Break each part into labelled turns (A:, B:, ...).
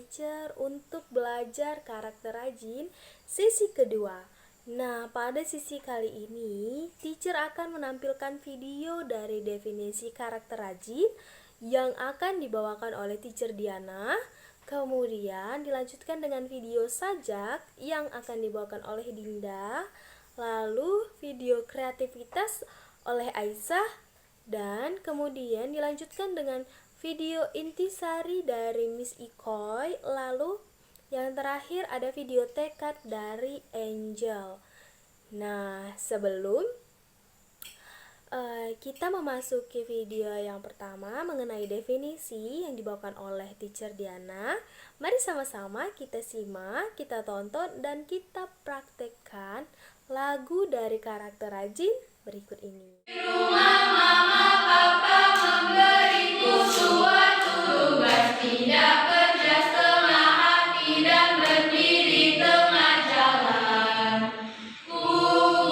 A: teacher untuk belajar karakter rajin sesi kedua. Nah, pada sesi kali ini, teacher akan menampilkan video dari definisi karakter rajin yang akan dibawakan oleh teacher Diana. Kemudian dilanjutkan dengan video sajak yang akan dibawakan oleh Dinda. Lalu video kreativitas oleh Aisyah. Dan kemudian dilanjutkan dengan video intisari dari Miss Ikoy. Lalu yang terakhir ada video tekad dari Angel. Nah, sebelum kita memasuki video yang pertama mengenai definisi yang dibawakan oleh teacher Diana, mari sama-sama kita simak, kita tonton, dan kita praktekkan lagu dari karakter rajin berikut ini.
B: Di rumah mama papa memberiku suatu tugas, tidak kerja setengah hati dan berdiri tengah jalan. Ku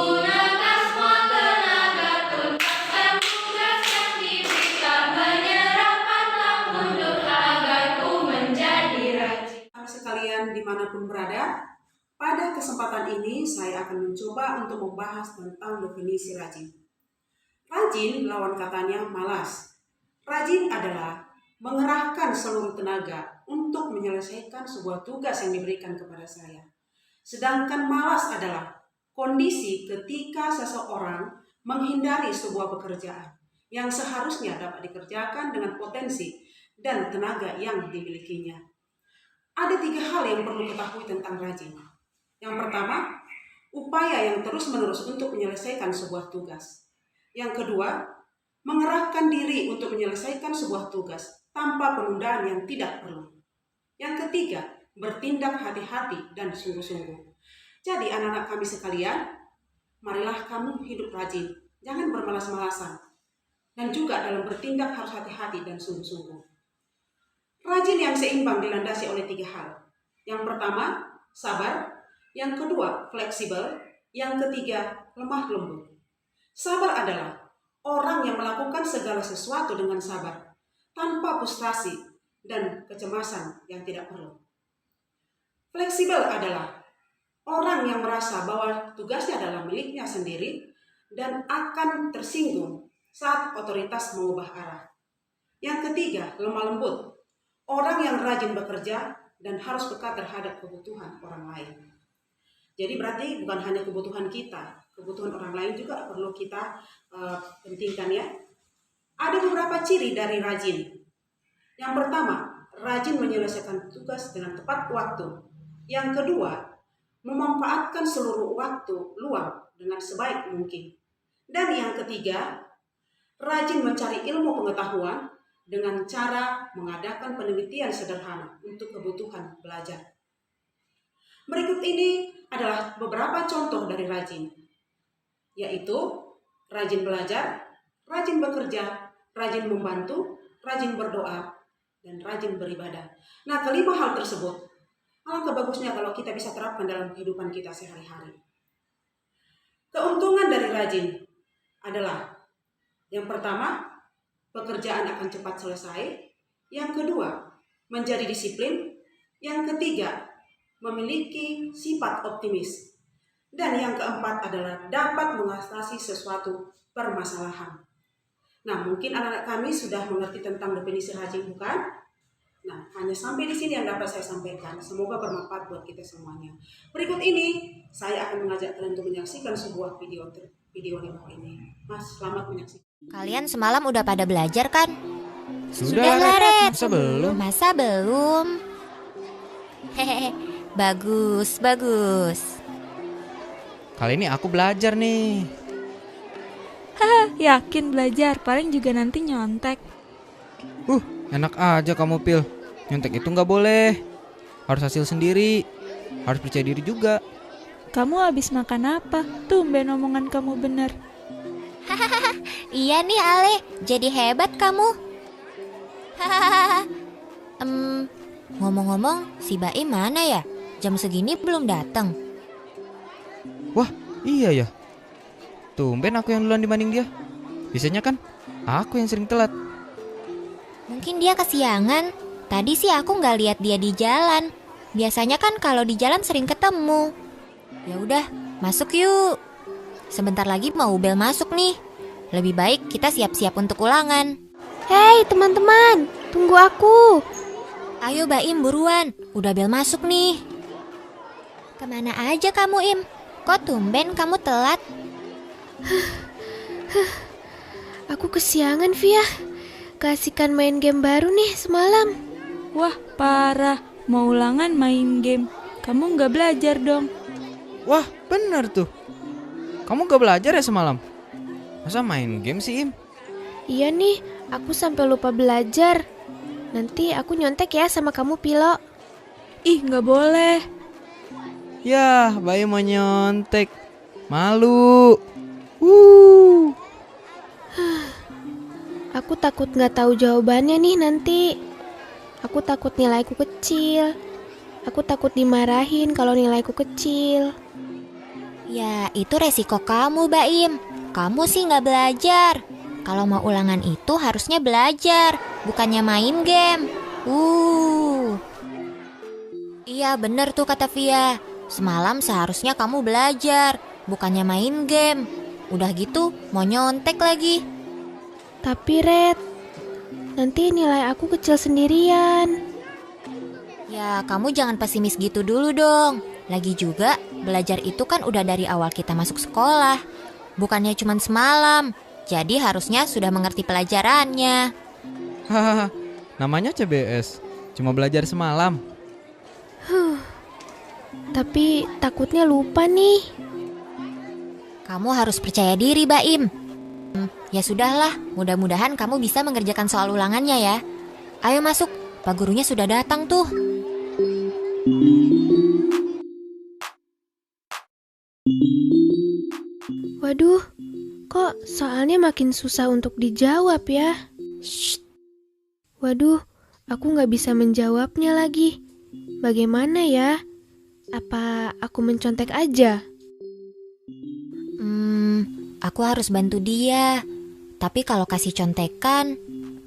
B: gunakan semua tenaga tuntaskan tugas yang diberikan, menyerah pantang mundur agar ku menjadi rajin.
C: Kami sekalian dimanapun berada, pada kesempatan ini saya akan mencoba untuk membahas tentang definisi rajin. Rajin lawan katanya malas. Rajin adalah mengerahkan seluruh tenaga untuk menyelesaikan sebuah tugas yang diberikan kepada saya. Sedangkan malas adalah kondisi ketika seseorang menghindari sebuah pekerjaan yang seharusnya dapat dikerjakan dengan potensi dan tenaga yang dimilikinya. Ada 3 hal yang perlu diketahui tentang rajin. Yang pertama, upaya yang terus-menerus untuk menyelesaikan sebuah tugas. Yang kedua, mengerahkan diri untuk menyelesaikan sebuah tugas tanpa penundaan yang tidak perlu. Yang ketiga, bertindak hati-hati dan sungguh-sungguh. Jadi anak-anak kami sekalian, marilah kamu hidup rajin, jangan bermalas-malasan. Dan juga dalam bertindak harus hati-hati dan sungguh-sungguh. Rajin yang seimbang dilandasi oleh 3 hal. Yang pertama, sabar. Yang kedua, fleksibel. Yang ketiga, lemah lembut. Sabar adalah orang yang melakukan segala sesuatu dengan sabar, tanpa frustrasi dan kecemasan yang tidak perlu. Fleksibel adalah orang yang merasa bahwa tugasnya adalah miliknya sendiri dan akan tersinggung saat otoritas mengubah arah. Yang ketiga, lemah lembut. Orang yang rajin bekerja dan harus peka terhadap kebutuhan orang lain. Jadi berarti bukan hanya kebutuhan kita, kebutuhan orang lain juga perlu kita pentingkan ya. Ada beberapa ciri dari rajin. Yang pertama, rajin menyelesaikan tugas dengan tepat waktu. Yang kedua, memanfaatkan seluruh waktu luang dengan sebaik mungkin. Dan yang ketiga, rajin mencari ilmu pengetahuan dengan cara mengadakan penelitian sederhana untuk kebutuhan belajar. Berikut ini adalah beberapa contoh dari rajin, yaitu rajin belajar, rajin bekerja, rajin membantu, rajin berdoa, dan rajin beribadah. Nah, kelima hal tersebut, alangkah bagusnya kalau kita bisa terapkan dalam kehidupan kita sehari-hari. Keuntungan dari rajin adalah, yang pertama, pekerjaan akan cepat selesai. Yang kedua, menjadi disiplin. Yang ketiga, memiliki sifat optimis. Dan yang keempat adalah dapat mengatasi sesuatu permasalahan. Nah, mungkin anak-anak kami sudah mengerti tentang definisi rajin, bukan? Nah, hanya sampai di sini yang dapat saya sampaikan. Semoga bermanfaat buat kita semuanya. Berikut ini, saya akan mengajak kalian untuk menyaksikan sebuah video di bawah ini. Mas, selamat menyaksikan.
D: Kalian semalam udah pada belajar kan?
E: Sudah,
D: Ret.
E: masa belum?
D: Masa belum? Hehehe, bagus.
E: Kali ini aku belajar nih.
F: Haha, yakin belajar, paling juga nanti nyontek.
E: Enak aja kamu, Pil. Nyontek itu nggak boleh. Harus hasil sendiri. Harus percaya diri juga.
F: Kamu habis makan apa? Tumben omongan kamu bener.
D: Iya nih Ale, jadi hebat kamu. Hahaha. Ngomong-ngomong, si Baim mana ya? Jam segini belum datang.
E: Wah, iya ya. Tumben aku yang duluan dibanding dia. Biasanya kan aku yang sering telat.
D: Mungkin dia kesiangan. Tadi sih aku nggak lihat dia di jalan. Biasanya kan kalau di jalan sering ketemu. Ya udah, masuk yuk. Sebentar lagi mau bel masuk nih. Lebih baik kita siap-siap untuk ulangan.
G: Hei teman-teman, tunggu aku.
D: Ayo Baim buruan, udah bel masuk nih. Kemana aja kamu Im? Kok tumben kamu telat?
G: Aku kesiangan, Via. Keasikan main game baru nih semalam.
F: Wah, parah. Mau ulangan main game. Kamu nggak belajar dong.
E: Wah, bener tuh. Kamu gak belajar ya semalam? Masa main game sih, Im?
G: Iya nih, aku sampai lupa belajar. Nanti aku nyontek ya sama kamu, Pilo.
F: Ih, nggak boleh.
E: Yah, Bayi mau nyontek. Malu.
G: Aku takut nggak tahu jawabannya nih nanti. Aku takut nilaiku kecil. Aku takut dimarahin kalau nilaiku kecil.
D: Ya, itu resiko kamu, Baim. Kamu sih nggak belajar. Kalau mau ulangan itu harusnya belajar, bukannya main game. Iya, bener tuh kata Via. Semalam seharusnya kamu belajar, bukannya main game. Udah gitu, mau nyontek lagi.
G: Tapi Red, nanti nilai aku kecil sendirian.
D: Ya, kamu jangan pesimis gitu dulu dong. Lagi juga, belajar itu kan udah dari awal kita masuk sekolah. Bukannya cuma semalam. Jadi harusnya sudah mengerti pelajarannya.
E: Hahaha, namanya CBS. Cuma belajar semalam.
G: Tapi takutnya lupa nih.
D: Kamu harus percaya diri, Baim. Ya sudahlah, mudah-mudahan kamu bisa mengerjakan soal ulangannya ya. Ayo masuk, Pak gurunya sudah datang tuh.
G: Waduh, kok soalnya makin susah untuk dijawab ya?
D: Shh.
G: Waduh, aku nggak bisa menjawabnya lagi. Bagaimana ya? Apa aku mencontek aja?
D: Aku harus bantu dia. Tapi kalau kasih contekan,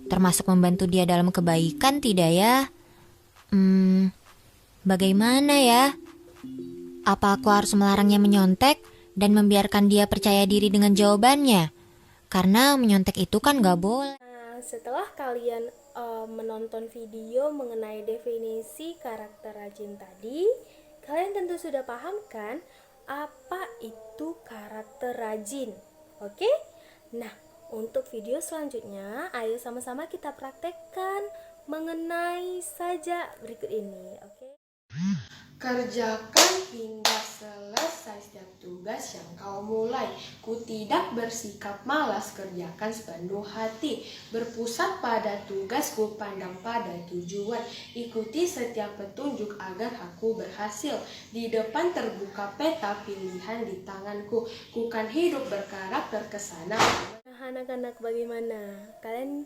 D: termasuk membantu dia dalam kebaikan tidak ya? Bagaimana ya? Apa aku harus melarangnya menyontek dan membiarkan dia percaya diri dengan jawabannya? Karena menyontek itu kan gak boleh.
A: Nah, setelah kalian menonton video mengenai definisi karakter rajin tadi, kalian tentu sudah paham kan apa itu karakter rajin? Oke? Nah, untuk video selanjutnya, ayo sama-sama kita praktekkan mengenai sajak berikut ini, oke?
B: Kerjakan hingga selesai setiap tugas yang kau mulai. Ku tidak bersikap malas, kerjakan sepenuh hati. Berpusat pada tugas, ku pandang pada tujuan. Ikuti setiap petunjuk agar aku berhasil. Di depan terbuka peta pilihan di tanganku. Ku kan hidup berkarakter kesana.
A: Nah, anak-anak bagaimana? Kalian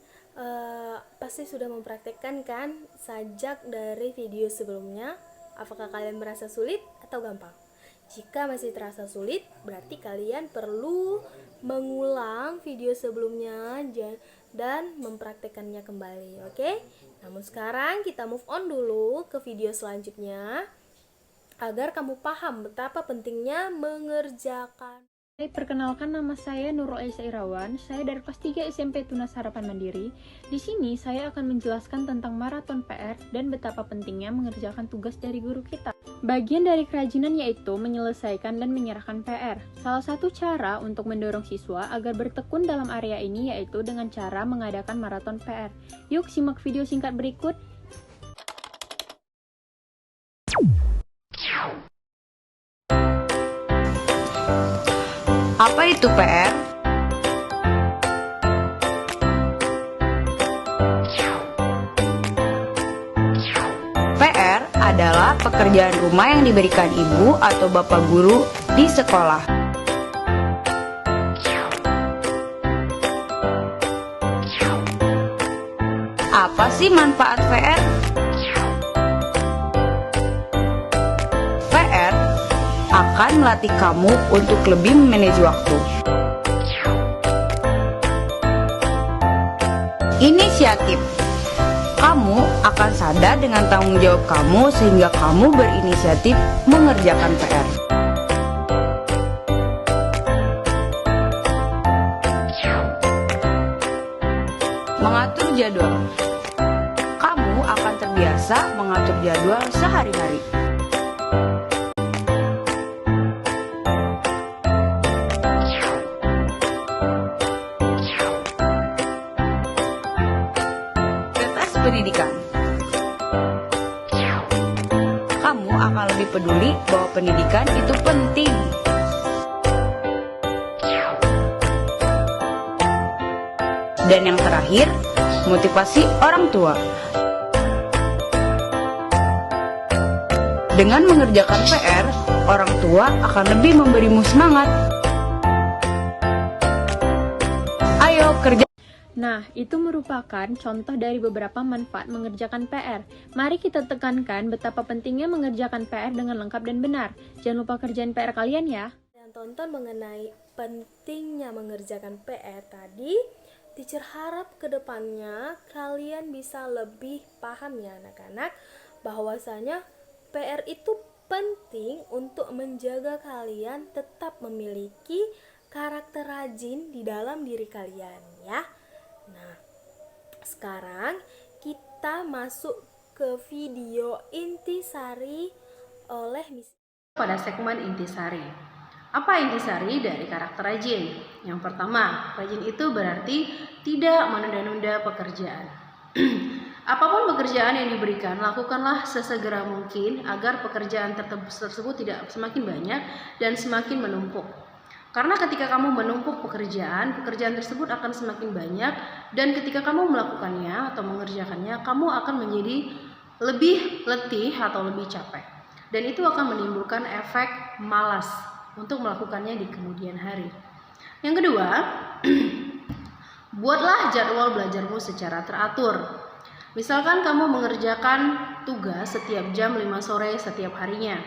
A: pasti sudah mempraktekkan kan sajak dari video sebelumnya? Apakah kalian merasa sulit atau gampang? Jika masih terasa sulit, berarti kalian perlu mengulang video sebelumnya dan mempraktekannya kembali, oke? Namun sekarang kita move on dulu ke video selanjutnya agar kamu paham betapa pentingnya mengerjakan.
H: Hai, perkenalkan nama saya Nurul Aisyah Irawan. Saya dari kelas 3 SMP Tunas Harapan Mandiri. Di sini saya akan menjelaskan tentang maraton PR dan betapa pentingnya mengerjakan tugas dari guru kita. Bagian dari kerajinan yaitu menyelesaikan dan menyerahkan PR. Salah satu cara untuk mendorong siswa agar bertekun dalam area ini yaitu dengan cara mengadakan maraton PR. Yuk simak video singkat berikut.
I: Apa itu PR? PR adalah pekerjaan rumah yang diberikan ibu atau bapak guru di sekolah. Apa sih manfaat PR? PR akan melatih kamu untuk lebih memanage waktu. Inisiatif. Kamu akan sadar dengan tanggung jawab kamu sehingga kamu berinisiatif mengerjakan PR. Mengatur jadwal. Kamu akan terbiasa mengatur jadwal sehari-hari. Tetes pendidikan. Kamu akan lebih peduli bahwa pendidikan itu penting. Dan yang terakhir, motivasi orang tua. Dengan mengerjakan PR, orang tua akan lebih memberimu semangat. Ayo kerja.
H: Nah, itu merupakan contoh dari beberapa manfaat mengerjakan PR. Mari kita tekankan betapa pentingnya mengerjakan PR dengan lengkap dan benar. Jangan lupa kerjain PR kalian ya.
A: Yang tonton mengenai pentingnya mengerjakan PR tadi, teacher harap kedepannya kalian bisa lebih paham ya anak-anak, bahwasanya PR itu penting untuk menjaga kalian tetap memiliki karakter rajin di dalam diri kalian ya. Nah, sekarang kita masuk ke video intisari oleh Miss.
J: Pada segmen intisari. Apa intisari dari karakter rajin? Yang pertama, rajin itu berarti tidak menunda-nunda pekerjaan. Apapun pekerjaan yang diberikan, lakukanlah sesegera mungkin agar pekerjaan tersebut tidak semakin banyak dan semakin menumpuk. Karena ketika kamu menumpuk pekerjaan tersebut akan semakin banyak, dan ketika kamu melakukannya atau mengerjakannya, kamu akan menjadi lebih letih atau lebih capek. Dan itu akan menimbulkan efek malas untuk melakukannya di kemudian hari. Yang kedua, buatlah jadwal belajarmu secara teratur. Misalkan kamu mengerjakan tugas setiap jam 5 sore setiap harinya,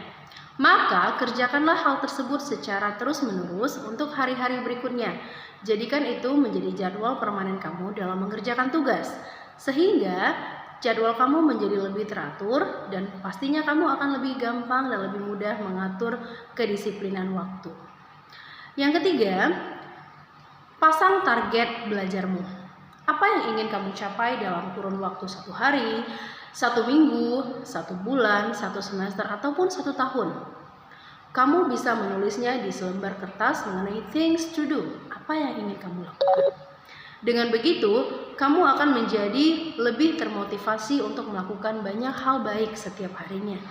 J: maka kerjakanlah hal tersebut secara terus-menerus untuk hari-hari berikutnya. Jadikan itu menjadi jadwal permanen kamu dalam mengerjakan tugas, sehingga jadwal kamu menjadi lebih teratur dan pastinya kamu akan lebih gampang dan lebih mudah mengatur kedisiplinan waktu. Yang ketiga, pasang target belajarmu. Apa yang ingin kamu capai dalam kurun waktu 1 hari, 1 minggu, 1 bulan, 1 semester, ataupun 1 tahun. Kamu bisa menulisnya di selembar kertas mengenai things to do. Apa yang ingin kamu lakukan? Dengan begitu, kamu akan menjadi lebih termotivasi untuk melakukan banyak hal baik setiap harinya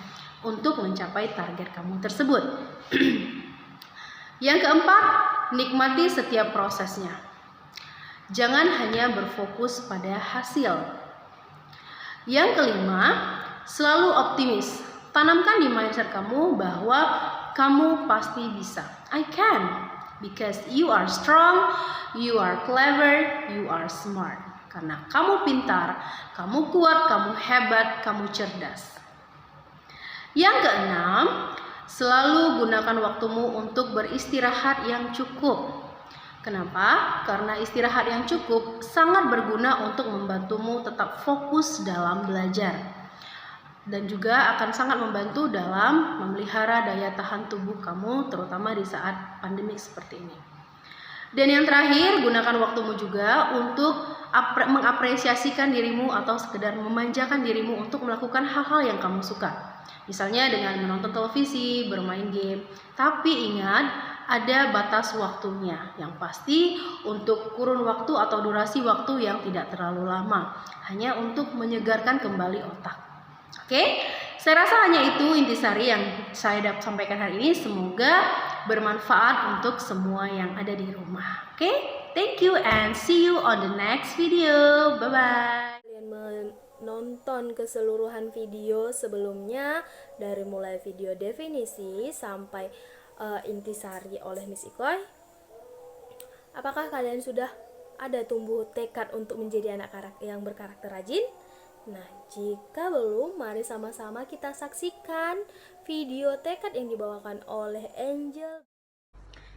J: untuk mencapai target kamu tersebut. Yang keempat, nikmati setiap prosesnya. Jangan hanya berfokus pada hasil. Yang kelima, selalu optimis. Tanamkan di mindset kamu bahwa kamu pasti bisa. I can, because you are strong, you are clever, you are smart. Karena kamu pintar, kamu kuat, kamu hebat, kamu cerdas. Yang keenam, selalu gunakan waktumu untuk beristirahat yang cukup. Kenapa? Karena istirahat yang cukup sangat berguna untuk membantumu tetap fokus dalam belajar. Dan juga akan sangat membantu dalam memelihara daya tahan tubuh kamu, terutama di saat pandemik seperti ini. Dan yang terakhir, gunakan waktumu juga untuk mengapresiasikan dirimu atau sekedar memanjakan dirimu untuk melakukan hal-hal yang kamu suka. Misalnya dengan menonton televisi, bermain game. Tapi ingat, ada batas waktunya. Yang pasti untuk kurun waktu atau durasi waktu yang tidak terlalu lama. Hanya untuk menyegarkan kembali otak. Oke, saya rasa hanya itu intisari yang saya dapat sampaikan hari ini. Semoga bermanfaat untuk semua yang ada di rumah. Oke, thank you and see you on the next video. Bye-bye.
A: Kalian menonton keseluruhan video sebelumnya, dari mulai video definisi sampai intisari oleh Miss Ikoy. Apakah kalian sudah ada tumbuh tekad untuk menjadi anak yang berkarakter rajin? Nah, jika belum, mari sama-sama kita saksikan video tekad yang dibawakan oleh Angel.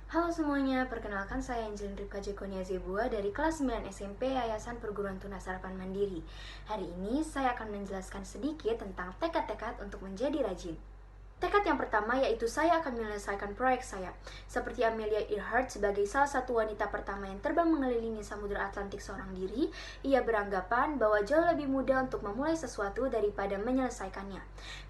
K: Halo semuanya, perkenalkan saya Angelin Ripka Jekonia Zebua dari kelas 9 SMP Yayasan Perguruan Tunas Harapan Mandiri. Hari ini saya akan menjelaskan sedikit tentang tekad-tekad untuk menjadi rajin. Tekad yang pertama yaitu saya akan menyelesaikan proyek saya. Seperti Amelia Earhart sebagai salah satu wanita pertama yang terbang mengelilingi Samudra Atlantik seorang diri, ia beranggapan bahwa jauh lebih mudah untuk memulai sesuatu daripada menyelesaikannya.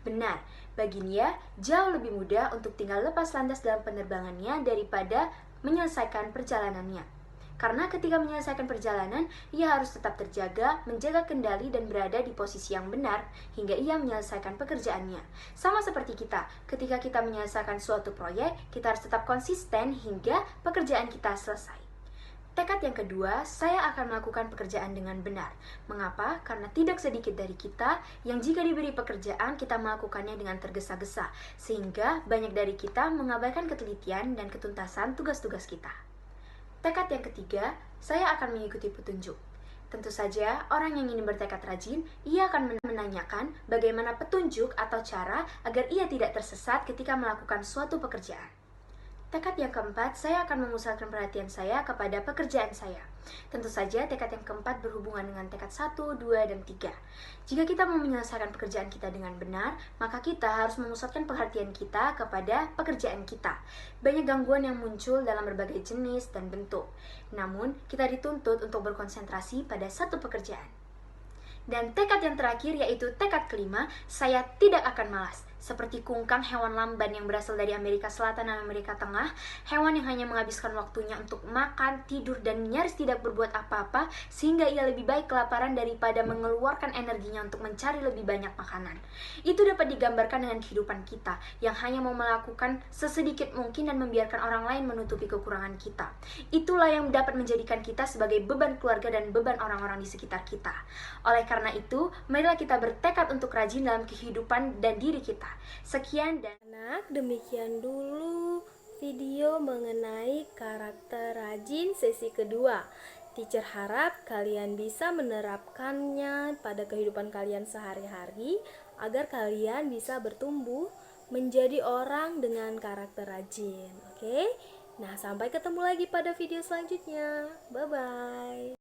K: Benar, bagi dia jauh lebih mudah untuk tinggal lepas landas dalam penerbangannya daripada menyelesaikan perjalanannya. Karena ketika menyelesaikan perjalanan, ia harus tetap terjaga, menjaga kendali dan berada di posisi yang benar hingga ia menyelesaikan pekerjaannya. Sama seperti kita, ketika kita menyelesaikan suatu proyek, kita harus tetap konsisten hingga pekerjaan kita selesai. Tekad yang kedua, saya akan melakukan pekerjaan dengan benar. Mengapa? Karena tidak sedikit dari kita yang jika diberi pekerjaan, kita melakukannya dengan tergesa-gesa, sehingga banyak dari kita mengabaikan ketelitian dan ketuntasan tugas-tugas kita. Tekad yang ketiga, saya akan mengikuti petunjuk. Tentu saja, orang yang ingin bertekad rajin, ia akan menanyakan bagaimana petunjuk atau cara agar ia tidak tersesat ketika melakukan suatu pekerjaan. Tekad yang keempat, saya akan memusatkan perhatian saya kepada pekerjaan saya. Tentu saja, tekad yang keempat berhubungan dengan tekad 1, 2, dan 3. Jika kita mau menyelesaikan pekerjaan kita dengan benar, maka kita harus memusatkan perhatian kita kepada pekerjaan kita. Banyak gangguan yang muncul dalam berbagai jenis dan bentuk. Namun, kita dituntut untuk berkonsentrasi pada satu pekerjaan. Dan tekad yang terakhir yaitu tekad kelima, saya tidak akan malas. Seperti kungkang, hewan lamban yang berasal dari Amerika Selatan dan Amerika Tengah, hewan yang hanya menghabiskan waktunya untuk makan, tidur, dan nyaris tidak berbuat apa-apa, sehingga ia lebih baik kelaparan daripada mengeluarkan energinya untuk mencari lebih banyak makanan. Itu dapat digambarkan dengan kehidupan kita, yang hanya mau melakukan sesedikit mungkin dan membiarkan orang lain menutupi kekurangan kita. Itulah yang dapat menjadikan kita sebagai beban keluarga dan beban orang-orang di sekitar kita. Oleh karena itu, marilah kita bertekad untuk rajin dalam kehidupan dan diri kita. Sekian dan
A: anak, demikian dulu video mengenai karakter rajin sesi kedua. Teacher harap kalian bisa menerapkannya pada kehidupan kalian sehari-hari agar kalian bisa bertumbuh menjadi orang dengan karakter rajin. Oke? Nah, sampai ketemu lagi pada video selanjutnya. Bye-bye.